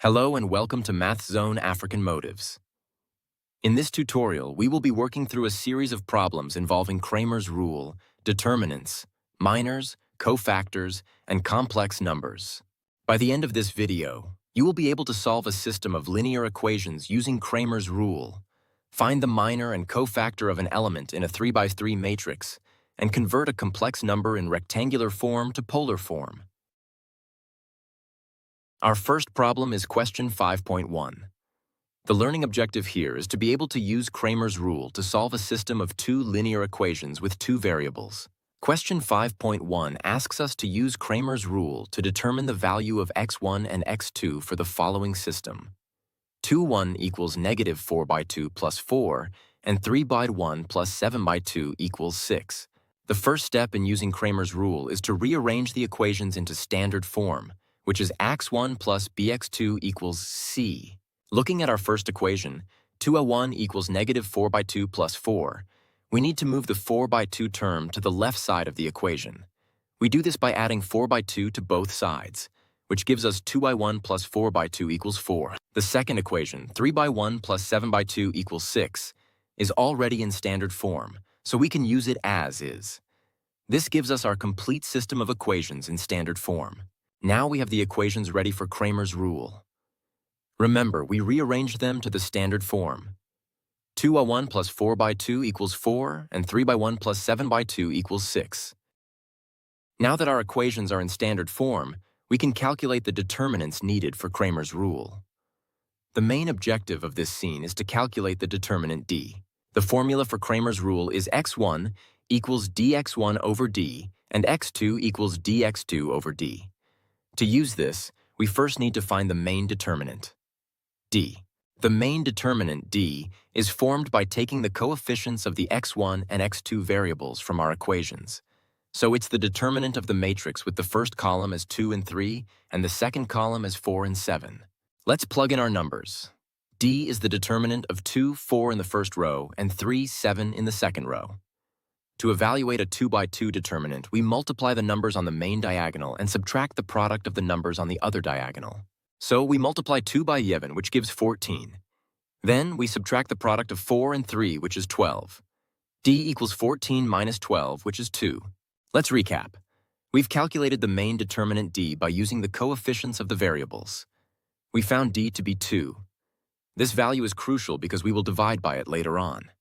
Hello and welcome to Math Zone African Motives. In this tutorial, we will be working through a series of problems involving Cramer's rule, determinants, minors, cofactors, and complex numbers. By the end of this video, you will be able to solve a system of linear equations using Cramer's rule, find the minor and cofactor of an element in a 3x3 matrix, and convert a complex number in rectangular form to polar form. Our first problem is question 5.1. The learning objective here is to be able to use Cramer's rule to solve a system of two linear equations with two variables. Question 5.1 asks us to use Cramer's rule to determine the value of x1 and x2 for the following system. 2(1) equals negative 4 by 2 plus 4, and 3 by 1 plus 7 by 2 equals 6. The first step in using Cramer's rule is to rearrange the equations into standard form, which is x1 plus bx2 equals c. Looking at our first equation, 2(1) equals negative 4 by 2 plus 4, we need to move the 4 by 2 term to the left side of the equation. We do this by adding 4 by 2 to both sides, which gives us 2(1) plus 4 by 2 equals 4. The second equation, 3 by 1 plus 7 by 2 equals 6, is already in standard form, so we can use it as is. This gives us our complete system of equations in standard form. Now we have the equations ready for Cramer's rule. Remember, we rearranged them to the standard form. 2(1) plus 4 by 2 equals 4, and 3 by 1 plus 7 by 2 equals 6. Now that our equations are in standard form, we can calculate the determinants needed for Cramer's rule. The main objective of this scene is to calculate the determinant d. The formula for Cramer's rule is x1 equals dx1 over d, and x2 equals dx2 over d. To use this, we first need to find the main determinant, d. The main determinant, d, is formed by taking the coefficients of the x1 and x2 variables from our equations. So it's the determinant of the matrix with the first column as 2 and 3, and the second column as 4 and 7. Let's plug in our numbers. D is the determinant of 2, 4 in the first row, and 3, 7 in the second row. To evaluate a 2 by 2 determinant, we multiply the numbers on the main diagonal and subtract the product of the numbers on the other diagonal. So we multiply 2 by 11, which gives 14. Then we subtract the product of 4 and 3, which is 12. D equals 14 minus 12, which is 2. Let's recap. We've calculated the main determinant d by using the coefficients of the variables. We found d to be 2. This value is crucial because we will divide by it later on.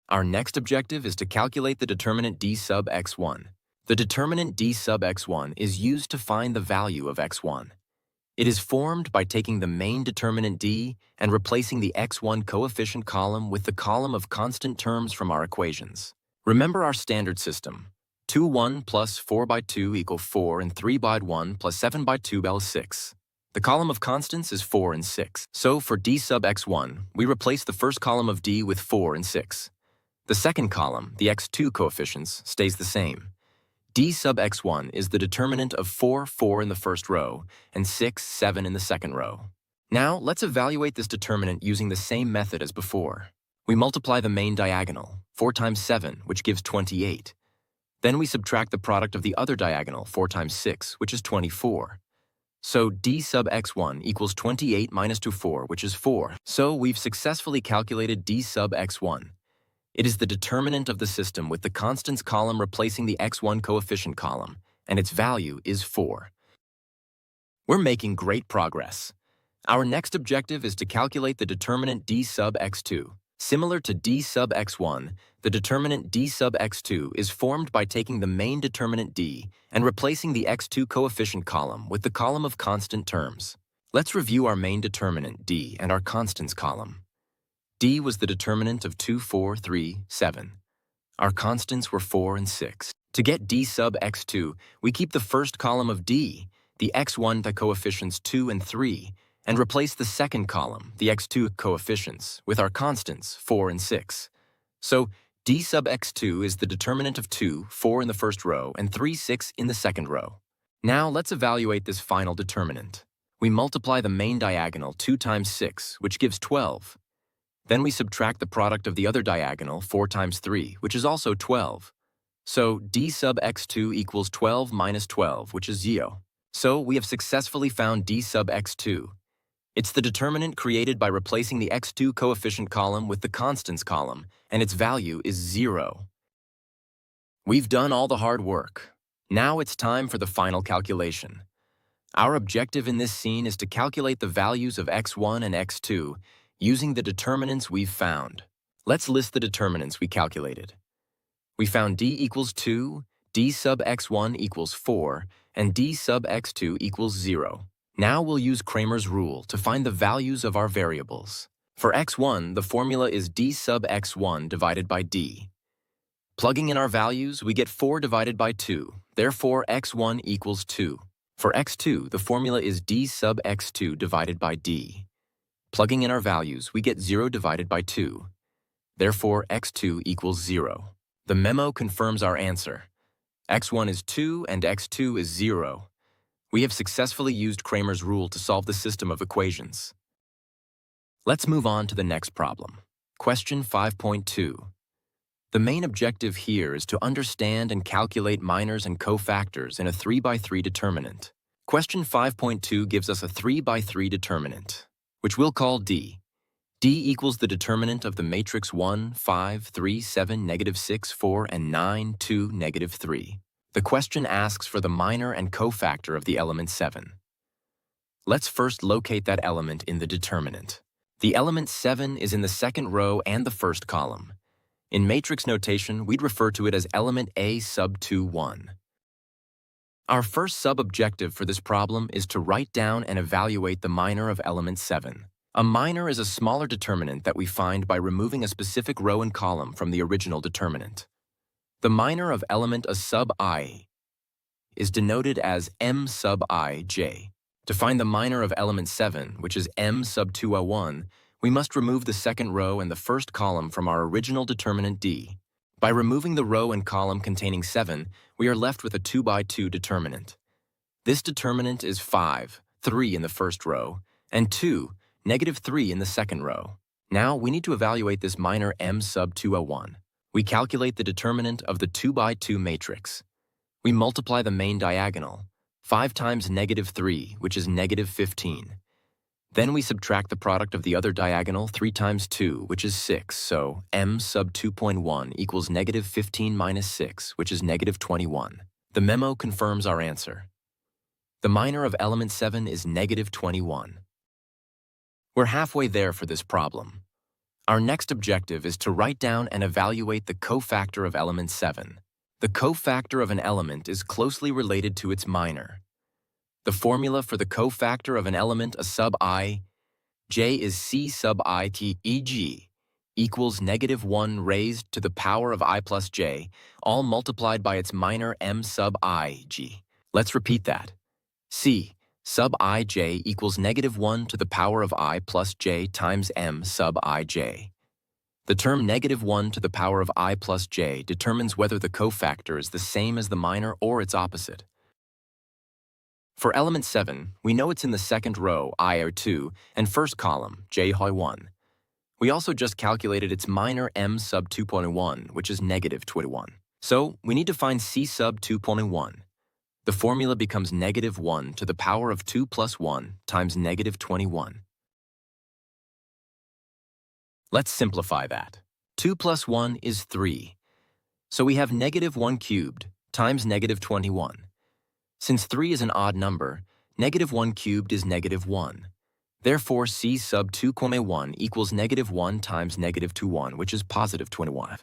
Our next objective is to calculate the determinant d sub x1. The determinant d sub x1 is used to find the value of x1. It is formed by taking the main determinant d and replacing the x1 coefficient column with the column of constant terms from our equations. Remember our standard system. 2(1) plus 4 by 2 equals 4, and 3 by 1 plus 7 by 2 equals 6. The column of constants is 4 and 6. So for d sub x1, we replace the first column of d with 4 and 6. The second column, the x2 coefficients, stays the same. D sub x1 is the determinant of 4, 4 in the first row, and 6, 7 in the second row. Now, let's evaluate this determinant using the same method as before. We multiply the main diagonal, 4 times 7, which gives 28. Then we subtract the product of the other diagonal, 4 times 6, which is 24. So d sub x1 equals 28 minus 24, which is 4. So we've successfully calculated d sub x1. It is the determinant of the system with the constants column replacing the x1 coefficient column, and its value is 4. We're making great progress. Our next objective is to calculate the determinant d sub x2. Similar to d sub x1, the determinant d sub x2 is formed by taking the main determinant d and replacing the x2 coefficient column with the column of constant terms. Let's review our main determinant d and our constants column. D was the determinant of 2, 4, 3, 7. Our constants were 4 and 6. To get d sub x2, we keep the first column of d, the x1 the coefficients 2 and 3, and replace the second column, the x2 coefficients, with our constants 4 and 6. So d sub x2 is the determinant of 2, 4 in the first row, and 3, 6 in the second row. Now let's evaluate this final determinant. We multiply the main diagonal 2 times 6, which gives 12. Then we subtract the product of the other diagonal, 4 times 3, which is also 12. So d sub x2 equals 12 minus 12, which is 0. So we have successfully found d sub x2. It's the determinant created by replacing the x2 coefficient column with the constants column, and its value is 0. We've done all the hard work. Now it's time for the final calculation. Our objective in this scene is to calculate the values of x1 and x2 using the determinants we've found. Let's list the determinants we calculated. We found d equals 2, d sub x1 equals 4, and d sub x2 equals 0. Now we'll use Cramer's rule to find the values of our variables. For x1, the formula is d sub x1 divided by d. Plugging in our values, we get 4 divided by 2, therefore x1 equals 2. For x2, the formula is d sub x2 divided by d. Plugging in our values, we get 0 divided by 2. Therefore, x2 equals 0. The memo confirms our answer. x1 is 2 and x2 is 0. We have successfully used Cramer's rule to solve the system of equations. Let's move on to the next problem. Question 5.2. The main objective here is to understand and calculate minors and cofactors in a 3x3 determinant. Question 5.2 gives us a 3x3 determinant, which we'll call D. D equals the determinant of the matrix 1, 5, 3, 7, negative 6, 4, and 9, 2, negative 3. The question asks for the minor and cofactor of the element 7. Let's first locate that element in the determinant. The element 7 is in the second row and the first column. In matrix notation, we'd refer to it as element A sub 2, 1. Our first sub-objective for this problem is to write down and evaluate the minor of element 7. A minor is a smaller determinant that we find by removing a specific row and column from the original determinant. The minor of element A sub I is denoted as M sub I j. To find the minor of element 7, which is M sub 201, we must remove the second row and the first column from our original determinant D. By removing the row and column containing 7, we are left with a 2x2 determinant. This determinant is 5, 3 in the first row, and 2, negative 3 in the second row. Now we need to evaluate this minor M sub 201. We calculate the determinant of the 2x2 matrix. We multiply the main diagonal, 5 times negative 3, which is negative 15. Then we subtract the product of the other diagonal, 3 times 2, which is 6, so M sub 2.1 equals negative 15 minus 6, which is negative 21. The memo confirms our answer. The minor of element 7 is negative 21. We're halfway there for this problem. Our next objective is to write down and evaluate the cofactor of element 7. The cofactor of an element is closely related to its minor. The formula for the cofactor of an element A sub I, j is C sub I t, e.g. equals negative 1 raised to the power of I plus j, all multiplied by its minor M sub I, g. Let's repeat that. C sub I j equals negative 1 to the power of I plus j times M sub I j. The term negative 1 to the power of I plus j determines whether the cofactor is the same as the minor or its opposite. For element 7, we know it's in the second row, I or 2, and first column, j hoi 1. We also just calculated its minor M sub 2.1, which is negative 21. So we need to find C sub 2.1. The formula becomes negative 1 to the power of 2 plus 1 times negative 21. Let's simplify that. 2 plus 1 is 3. So we have negative 1 cubed times negative 21. Since 3 is an odd number, negative 1 cubed is negative 1. Therefore, C sub 2.1 equals negative 1 times negative 21, which is positive 21.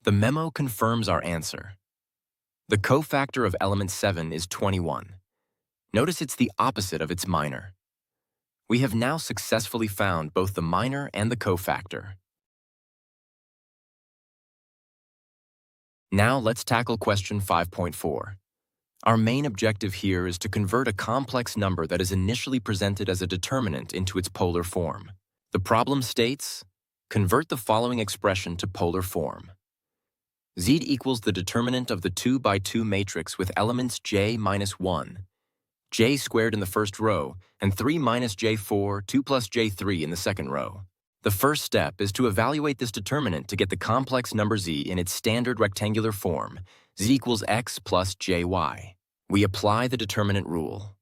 The memo confirms our answer. The cofactor of element 7 is 21. Notice it's the opposite of its minor. We have now successfully found both the minor and the cofactor. Now let's tackle question 5.4. Our main objective here is to convert a complex number that is initially presented as a determinant into its polar form. The problem states, convert the following expression to polar form. Z equals the determinant of the 2 by 2 matrix with elements j minus 1, j squared in the first row, and 3 minus j4, 2 plus j3 in the second row. The first step is to evaluate this determinant to get the complex number z in its standard rectangular form, z equals x plus jy. We apply the determinant rule.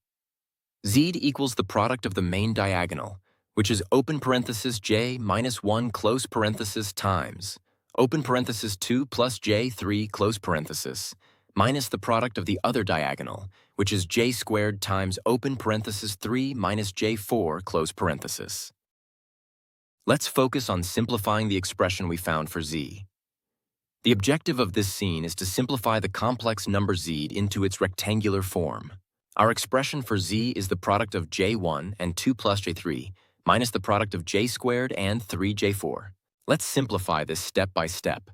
Z equals the product of the main diagonal, which is open parenthesis j minus 1 close parenthesis times open parenthesis 2 plus j3 close parenthesis minus the product of the other diagonal, which is j squared times open parenthesis 3 minus j4 close parenthesis. Let's focus on simplifying the expression we found for z. The objective of this scene is to simplify the complex number z into its rectangular form. Our expression for z is the product of j1 and 2 plus j3 minus the product of j squared and 3j4. Let's simplify this step by step.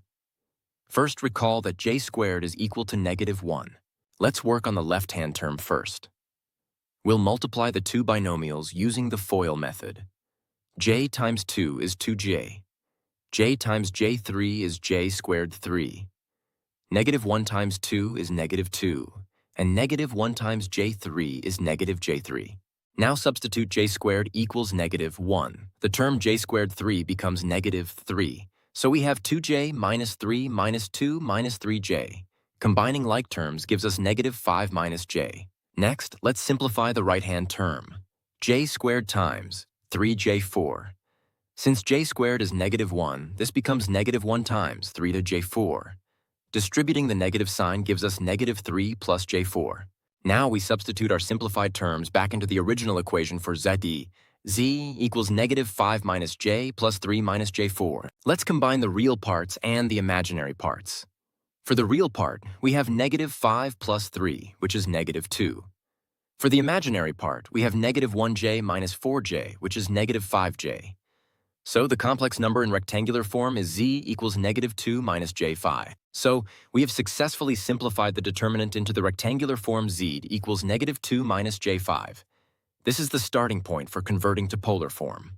First, recall that j squared is equal to -1. Let's work on the left-hand term first. We'll multiply the two binomials using the FOIL method. J times 2 is 2j. J times j3 is j squared 3. -1 times 2 is -2. And -1 times j3 is -j3. Now substitute j squared equals -1. The term j squared 3 becomes -3. So we have 2j minus 3 minus 2 minus 3j. Combining like terms gives us -5 minus j. Next, let's simplify the right-hand term. J squared times 3j4. Since j squared is -1, this becomes -1 times 3 to j4. Distributing the negative sign gives us -3 plus j4. Now we substitute our simplified terms back into the original equation for z. Z equals -5 minus j plus 3 minus j4. Let's combine the real parts and the imaginary parts. For the real part, we have -5 plus 3, which is -2. For the imaginary part, we have -1j minus 4j, which is -5j. So the complex number in rectangular form is z equals -2 minus j5. So we have successfully simplified the determinant into the rectangular form z equals -2 minus j5. This is the starting point for converting to polar form.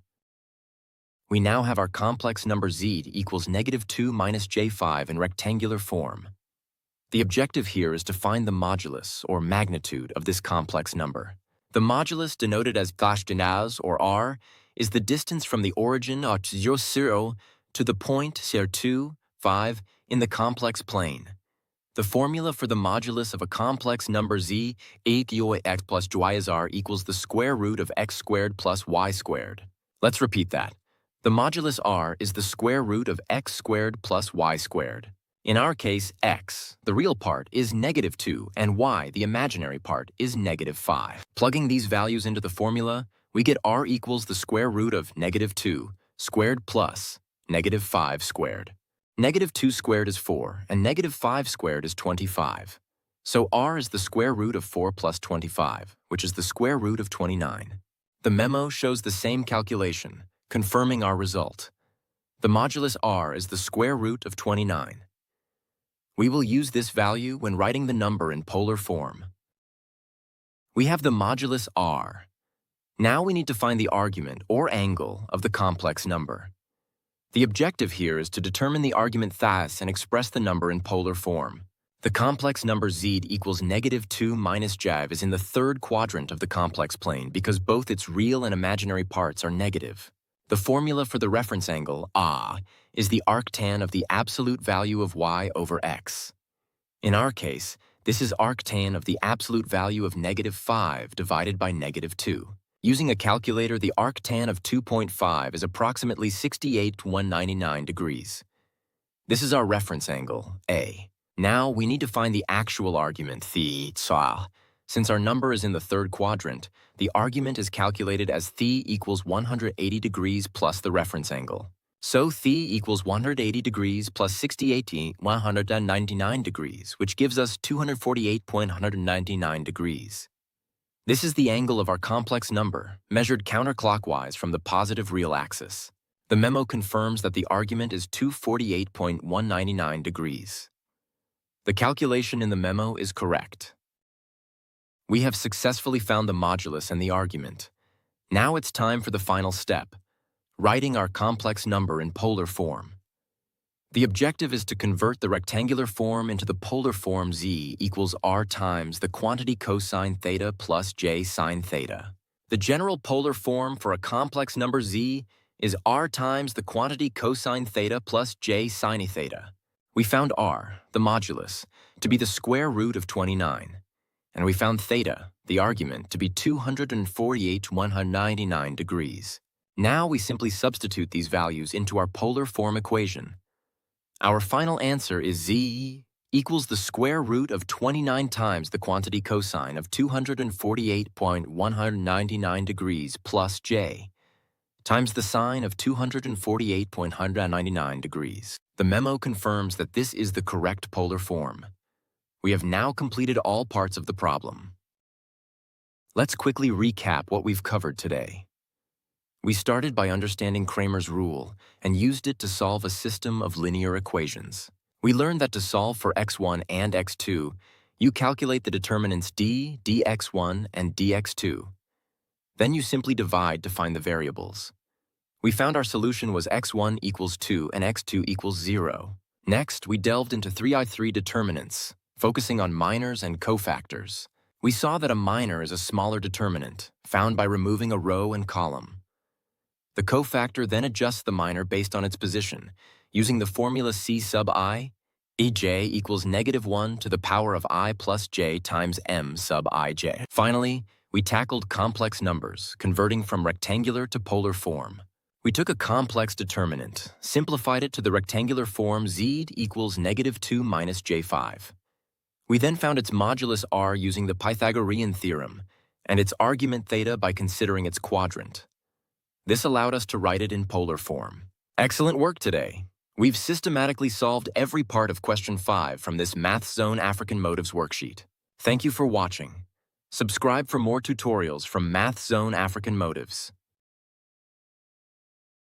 We now have our complex number z equals -2 minus j5 in rectangular form. The objective here is to find the modulus, or magnitude, of this complex number. The modulus, denoted as gashtinaz, or r, is the distance from the origin at 0 to the point 2, 5 in the complex plane. The formula for the modulus of a complex number z, x plus yr equals the square root of x squared plus y squared. Let's repeat that. The modulus r is the square root of x squared plus y squared. In our case, x, the real part, is -2, and y, the imaginary part, is -5. Plugging these values into the formula, we get r equals the square root of -2 squared plus -5 squared. -2 squared is 4, and -5 squared is 25. So r is the square root of 4 plus 25, which is the square root of 29. The memo shows the same calculation, confirming our result. The modulus r is the square root of 29. We will use this value when writing the number in polar form. We have the modulus r. Now we need to find the argument, or angle, of the complex number. The objective here is to determine the argument thas and express the number in polar form. The complex number z equals -2 minus j is in the third quadrant of the complex plane because both its real and imaginary parts are negative. The formula for the reference angle, a, is the arctan of the absolute value of y over x. In our case, this is arctan of the absolute value of -5 divided by -2. Using a calculator, the arctan of 2.5 is approximately 68,199 degrees. This is our reference angle, A. Now we need to find the actual argument, theta. Since our number is in the third quadrant, the argument is calculated as θ equals 180 degrees plus the reference angle. So θ equals 180 degrees plus 68,199 degrees, which gives us 248,199 degrees. This is the angle of our complex number, measured counterclockwise from the positive real axis. The memo confirms that the argument is 248,199 degrees. The calculation in the memo is correct. We have successfully found the modulus and the argument. Now it's time for the final step, writing our complex number in polar form. The objective is to convert the rectangular form into the polar form z equals r times the quantity cosine theta plus j sine theta. The general polar form for a complex number z is r times the quantity cosine theta plus j sine theta. We found r, the modulus, to be the square root of 29, and we found theta, the argument, to be 248/199 degrees. Now we simply substitute these values into our polar form equation. Our final answer is z equals the square root of 29 times the quantity cosine of 248.199 degrees plus j times the sine of 248.199 degrees. The memo confirms that this is the correct polar form. We have now completed all parts of the problem. Let's quickly recap what we've covered today. We started by understanding Cramer's rule and used it to solve a system of linear equations. We learned that to solve for x1 and x2, you calculate the determinants d, dx1, and dx2. Then you simply divide to find the variables. We found our solution was x1 equals 2 and x2 equals 0. Next, we delved into 3i3 determinants, focusing on minors and cofactors. We saw that a minor is a smaller determinant, found by removing a row and column. The cofactor then adjusts the minor based on its position, using the formula C sub I, ej equals -1 to the power of I plus j times m sub ij. Finally, we tackled complex numbers, converting from rectangular to polar form. We took a complex determinant, simplified it to the rectangular form z equals -2 minus j5. We then found its modulus r using the Pythagorean theorem, and its argument theta by considering its quadrant. This allowed us to write it in polar form. Excellent work today! We've systematically solved every part of question 5 from this Math Zone African Motives worksheet. Thank you for watching. Subscribe for more tutorials from Math Zone African Motives.